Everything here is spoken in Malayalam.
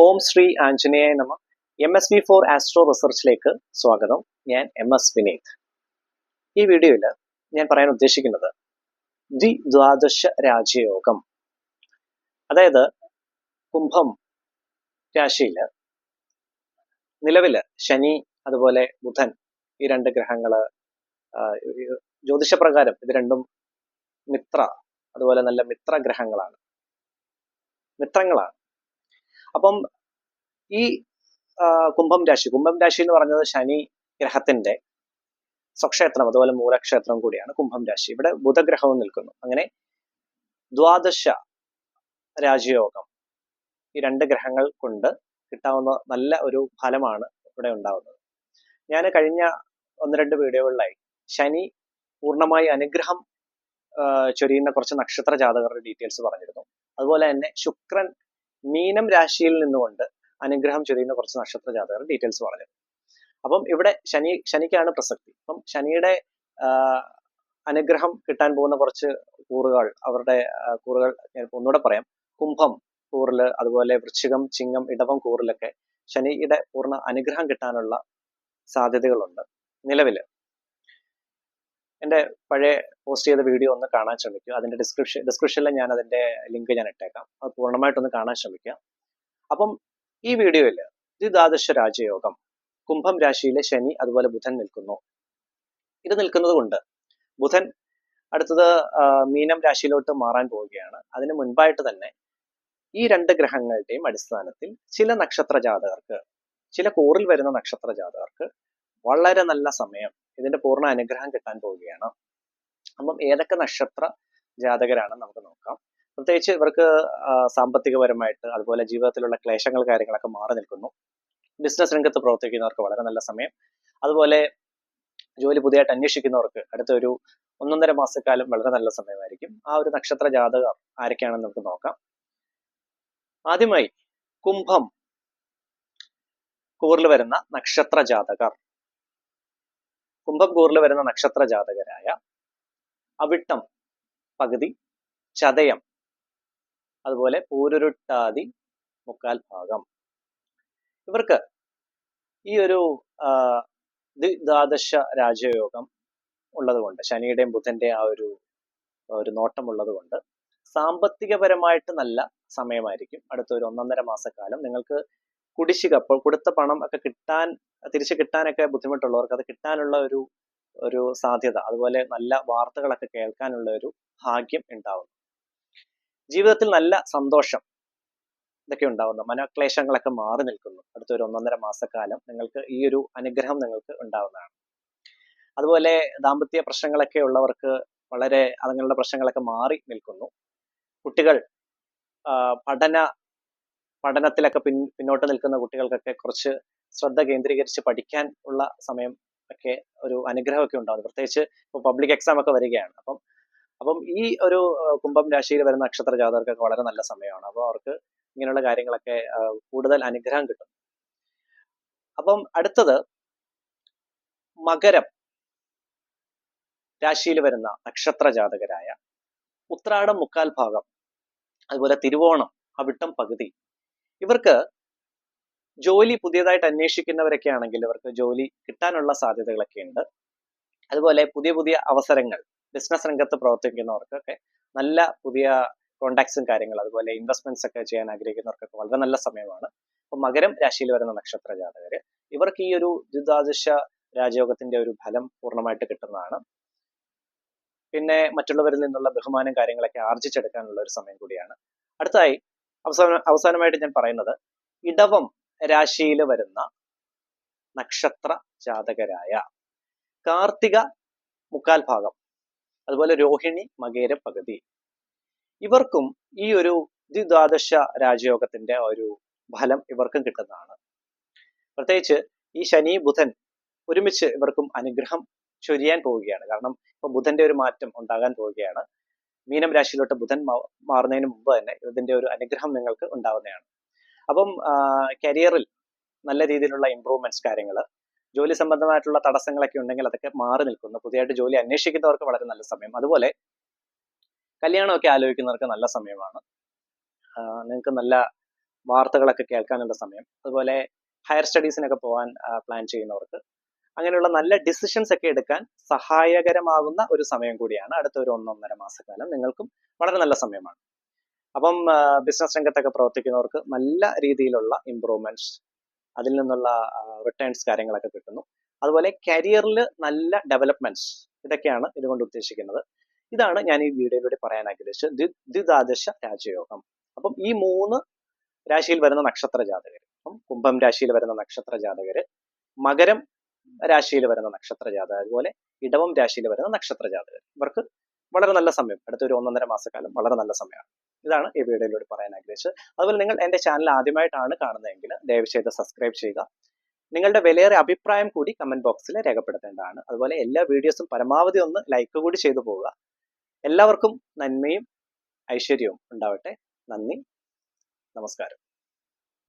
ഓം ശ്രീ ആഞ്ജനേയ നമ. MSV4 ആസ്ട്രോ റിസർച്ചിലേക്ക് സ്വാഗതം. ഞാൻ MS വിനീത്. ഈ വീഡിയോയിൽ ഞാൻ പറയാൻ ഉദ്ദേശിക്കുന്നത് ദ്വിദ്വാദശ രാജയോഗം, അതായത് കുംഭം രാശിയിൽ നിലവിൽ ശനി അതുപോലെ ബുധൻ ഈ രണ്ട് ഗ്രഹങ്ങൾ ജ്യോതിഷപ്രകാരം ഇത് രണ്ടും അതുപോലെ നല്ല മിത്രങ്ങളാണ്. അപ്പം ഈ കുംഭം രാശി എന്ന് പറഞ്ഞത് ശനി ഗ്രഹത്തിന്റെ സ്വക്ഷേത്രം അതുപോലെ മൂലക്ഷേത്രം കൂടിയാണ് കുംഭം രാശി. ഇവിടെ ബുധഗ്രഹവും നിൽക്കുന്നു. അങ്ങനെ ദ്വാദശ രാജയോഗം ഈ രണ്ട് ഗ്രഹങ്ങൾ കൊണ്ട് കിട്ടാവുന്ന നല്ല ഒരു ഫലമാണ് ഇവിടെ ഉണ്ടാവുന്നത്. ഞാൻ കഴിഞ്ഞ 1-2 വീഡിയോകളിലായി ശനി പൂർണ്ണമായി അനുഗ്രഹം ചൊരിയുന്ന കുറച്ച് നക്ഷത്ര ജാതകരുടെ ഡീറ്റെയിൽസ് പറഞ്ഞിരുന്നു. അതുപോലെ തന്നെ ശുക്രൻ മീനം രാശിയിൽ നിന്നുകൊണ്ട് അനുഗ്രഹം ചൊരിയുന്ന കുറച്ച് നക്ഷത്ര ജാതകരുടെ ഡീറ്റെയിൽസ് പറഞ്ഞിരുന്നു. അപ്പം ഇവിടെ ശനിക്കാണ് പ്രസക്തി. അപ്പം ശനിയുടെ അനുഗ്രഹം കിട്ടാൻ പോകുന്ന കുറച്ച് കൂറുകൾ, അവരുടെ കൂറുകൾ ഞാൻ ഒന്നുകൂടെ പറയാം. കുംഭം കൂറില്, അതുപോലെ വൃശ്ചികം, ചിങ്ങം, ഇടവം കൂറിലൊക്കെ ശനിയുടെ പൂർണ്ണ അനുഗ്രഹം കിട്ടാനുള്ള സാധ്യതകളുണ്ട്. നിലവില് എൻ്റെ പഴയ പോസ്റ്റ് ചെയ്ത വീഡിയോ ഒന്ന് കാണാൻ ശ്രമിക്കുക. അതിന്റെ ഡിസ്ക്രിപ്ഷനിൽ ഞാൻ അതിന്റെ ലിങ്ക് ഞാൻ ഇട്ടേക്കാം. അത് പൂർണ്ണമായിട്ടൊന്ന് കാണാൻ ശ്രമിക്കുക. അപ്പം ഈ വീഡിയോയിൽ ദ്വിദ്വാദശ രാജയോഗം, കുംഭം രാശിയിലെ ശനി അതുപോലെ ബുധൻ നിൽക്കുന്നു. ഇത് നിൽക്കുന്നത് കൊണ്ട് ബുധൻ അടുത്തത് മീനം രാശിയിലോട്ട് മാറാൻ പോവുകയാണ്. അതിന് മുൻപായിട്ട് തന്നെ ഈ രണ്ട് ഗ്രഹങ്ങളുടെയും അടിസ്ഥാനത്തിൽ ചില നക്ഷത്ര ജാതകർക്ക്, ചില കൂറിൽ വരുന്ന നക്ഷത്ര ജാതകർക്ക് വളരെ നല്ല സമയം, ഇതിന്റെ പൂർണ്ണ അനുഗ്രഹം കിട്ടാൻ പോവുകയാണ്. അപ്പം ഏതൊക്കെ നക്ഷത്ര ജാതകരാണെന്ന് നമുക്ക് നോക്കാം. പ്രത്യേകിച്ച് ഇവർക്ക് സാമ്പത്തികപരമായിട്ട് അതുപോലെ ജീവിതത്തിലുള്ള ക്ലേശങ്ങൾ കാര്യങ്ങളൊക്കെ മാറി നിൽക്കുന്നു. ബിസിനസ് രംഗത്ത് പ്രവർത്തിക്കുന്നവർക്ക് വളരെ നല്ല സമയം. അതുപോലെ ജോലി പുതിയതായിട്ട് അന്വേഷിക്കുന്നവർക്ക് അടുത്ത ഒരു 1.5 മാസക്കാലം വളരെ നല്ല സമയമായിരിക്കും. ആ ഒരു നക്ഷത്ര ജാതകർ ആരൊക്കെയാണെന്ന് നമുക്ക് നോക്കാം. ആദ്യമായി കുംഭം കൂറിൽ വരുന്ന നക്ഷത്ര ജാതകർ, കുംഭം കൂറിൽ വരുന്ന നക്ഷത്ര ജാതകരായ അവിട്ടം പകുതി, ചതയം, അതുപോലെ പൂരുരുട്ടാതി മുക്കാൽ ഭാഗം. ഇവർക്ക് ഈ ഒരു ദ്വിദ്വാദശ രാജയോഗം ഉള്ളതുകൊണ്ട്, ശനിയുടെയും ബുധന്റെയും ആ ഒരു നോട്ടം ഉള്ളതുകൊണ്ട് സാമ്പത്തികപരമായിട്ട് നല്ല സമയമായിരിക്കും. അടുത്ത ഒരു 1.5 മാസക്കാലം നിങ്ങൾക്ക് കുടിശ്ശിക, കൊടുത്ത പണം ഒക്കെ തിരിച്ചു കിട്ടാനൊക്കെ ബുദ്ധിമുട്ടുള്ളവർക്ക് അത് കിട്ടാനുള്ള ഒരു സാധ്യത, അതുപോലെ നല്ല വാർത്തകളൊക്കെ കേൾക്കാനുള്ള ഒരു ഭാഗ്യം ഉണ്ടാവുന്നു. ജീവിതത്തിൽ നല്ല സന്തോഷം ഇതൊക്കെ ഉണ്ടാവുന്നു. മനക്ലേശങ്ങളൊക്കെ മാറി നിൽക്കുന്നു. അടുത്തൊരു 1.5 മാസക്കാലം നിങ്ങൾക്ക് ഈ ഒരു അനുഗ്രഹം നിങ്ങൾക്ക് ഉണ്ടാവുന്നതാണ്. അതുപോലെ ദാമ്പത്യ പ്രശ്നങ്ങളൊക്കെ ഉള്ളവർക്ക് വളരെ അതുങ്ങളുടെ പ്രശ്നങ്ങളൊക്കെ മാറി നിൽക്കുന്നു. കുട്ടികൾ പഠനത്തിലൊക്കെ പിന്നോട്ട് നിൽക്കുന്ന കുട്ടികൾക്കൊക്കെ കുറച്ച് ശ്രദ്ധ കേന്ദ്രീകരിച്ച് പഠിക്കാൻ ഉള്ള സമയം ഒക്കെ ഒരു അനുഗ്രഹമൊക്കെ ഉണ്ടാകുന്നു. പ്രത്യേകിച്ച് ഇപ്പോൾ പബ്ലിക് എക്സാം ഒക്കെ വരികയാണ്. അപ്പം ഈ ഒരു കുംഭം രാശിയിൽ വരുന്ന നക്ഷത്ര ജാതകർക്കൊക്കെ വളരെ നല്ല സമയമാണ്. അപ്പോൾ അവർക്ക് ഇങ്ങനെയുള്ള കാര്യങ്ങളൊക്കെ കൂടുതൽ അനുഗ്രഹം കിട്ടും. അപ്പം അടുത്തത് മകരം രാശിയിൽ വരുന്ന നക്ഷത്ര ജാതകരായ ഉത്രാടം മുക്കാൽ ഭാഗം, അതുപോലെ തിരുവോണം, അവിട്ടം പകുതി. ഇവർക്ക് ജോലി പുതിയതായിട്ട് അന്വേഷിക്കുന്നവരൊക്കെ ആണെങ്കിൽ ഇവർക്ക് ജോലി കിട്ടാനുള്ള സാധ്യതകളൊക്കെ ഉണ്ട്. അതുപോലെ പുതിയ അവസരങ്ങൾ, ബിസിനസ് രംഗത്ത് പ്രവർത്തിക്കുന്നവർക്കൊക്കെ നല്ല പുതിയ കോണ്ടാക്ട്സും കാര്യങ്ങൾ, അതുപോലെ ഇൻവെസ്റ്റ്മെന്റ്സ് ഒക്കെ ചെയ്യാൻ ആഗ്രഹിക്കുന്നവർക്കൊക്കെ വളരെ നല്ല സമയമാണ്. അപ്പൊ മകരം രാശിയിൽ വരുന്ന നക്ഷത്ര ജാതകര് ഇവർക്ക് ഈ ഒരു ദ്വിദ്വാദശ രാജയോഗത്തിന്റെ ഒരു ഫലം പൂർണ്ണമായിട്ട് കിട്ടുന്നതാണ്. പിന്നെ മറ്റുള്ളവരിൽ നിന്നുള്ള ബഹുമാനം കാര്യങ്ങളൊക്കെ ആർജിച്ചെടുക്കാനുള്ള ഒരു സമയം കൂടിയാണ്. അടുത്തായി അവസാനമായിട്ട് ഞാൻ പറയുന്നത് ഇടവം രാശിയിൽ വരുന്ന നക്ഷത്ര ജാതകരായ കാർത്തിക മുക്കാൽ ഭാഗം, അതുപോലെ രോഹിണി മകേര പകുതി. ഇവർക്കും ഈ ഒരു ദ്വിദ്വാദശ രാജയോഗത്തിന്റെ ഒരു ഫലം ഇവർക്കും കിട്ടുന്നതാണ്. പ്രത്യേകിച്ച് ഈ ശനി ബുധൻ ഒരുമിച്ച് ഇവർക്കും അനുഗ്രഹം ചൊരിയാൻ പോവുകയാണ്. കാരണം ഇപ്പൊ ബുധന്റെ ഒരു മാറ്റം ഉണ്ടാകാൻ പോവുകയാണ്. മീനം രാശിയിലോട്ട് ബുധൻ മാറുന്നതിന് മുമ്പ് തന്നെ ഇതിന്റെ ഒരു അനുഗ്രഹം നിങ്ങൾക്ക് ഉണ്ടാവുന്നതാണ്. അപ്പം കരിയറിൽ നല്ല രീതിയിലുള്ള ഇമ്പ്രൂവ്മെന്റ്സ്, കാര്യങ്ങൾ, ജോലി സംബന്ധമായിട്ടുള്ള തടസ്സങ്ങളൊക്കെ ഉണ്ടെങ്കിൽ അതൊക്കെ മാറി നിൽക്കുന്നു. പുതിയതായിട്ട് ജോലി അന്വേഷിക്കുന്നവർക്ക് വളരെ നല്ല സമയം. അതുപോലെ കല്യാണമൊക്കെ ആലോചിക്കുന്നവർക്ക് നല്ല സമയമാണ്. നിങ്ങൾക്ക് നല്ല വാർത്തകളൊക്കെ കേൾക്കാനുള്ള സമയം, അതുപോലെ ഹയർ സ്റ്റഡീസിനൊക്കെ പോകാൻ പ്ലാൻ ചെയ്യുന്നവർക്ക് അങ്ങനെയുള്ള നല്ല ഡിസിഷൻസ് ഒക്കെ എടുക്കാൻ സഹായകരമാകുന്ന ഒരു സമയം കൂടിയാണ് അടുത്ത ഒരു 1-1.5 മാസക്കാലം. നിങ്ങൾക്കും വളരെ നല്ല സമയമാണ്. അപ്പം ബിസിനസ് രംഗത്തൊക്കെ പ്രവർത്തിക്കുന്നവർക്ക് നല്ല രീതിയിലുള്ള ഇംപ്രൂവ്മെന്റ്സ്, അതിൽ നിന്നുള്ള റിട്ടേൺസ് കാര്യങ്ങളൊക്കെ കിട്ടുന്നു. അതുപോലെ കരിയറിൽ നല്ല ഡെവലപ്മെന്റ്സ്, ഇതൊക്കെയാണ് ഇതുകൊണ്ട് ഉദ്ദേശിക്കുന്നത്. ഇതാണ് ഞാൻ ഈ വീഡിയോയിലൂടെ പറയാൻ ആഗ്രഹിച്ചത്, ദ്വിദ്വാദശ രാജയോഗം. അപ്പം ഈ 3 രാശിയിൽ വരുന്ന നക്ഷത്ര ജാതകർ, അപ്പം കുംഭം രാശിയിൽ വരുന്ന നക്ഷത്ര ജാതകര്, മകരം രാശിയിൽ വരുന്ന നക്ഷത്ര ജാതകർ, അതുപോലെ ഇടവം രാശിയിൽ വരുന്ന നക്ഷത്ര ജാതകർ, ഇവർക്ക് വളരെ നല്ല സമയം, അടുത്തൊരു 1-1.5 മാസക്കാലം വളരെ നല്ല സമയമാണ്. ഇതാണ് ഈ വീഡിയോയിലൂടെ പറയാൻ ആഗ്രഹിച്ചത്. അതുപോലെ നിങ്ങൾ എൻ്റെ ചാനൽ ആദ്യമായിട്ടാണ് കാണുന്നതെങ്കിൽ ദയവ് ചെയ്ത് സബ്സ്ക്രൈബ് ചെയ്യുക. നിങ്ങളുടെ വിലയേറിയ അഭിപ്രായം കൂടി കമന്റ് ബോക്സിൽ രേഖപ്പെടുത്തേണ്ടതാണ്. അതുപോലെ എല്ലാ വീഡിയോസും പരമാവധി ഒന്ന് ലൈക്ക് കൂടി ചെയ്തു പോവുക. എല്ലാവർക്കും നന്മയും ഐശ്വര്യവും ഉണ്ടാവട്ടെ. നന്ദി, നമസ്കാരം.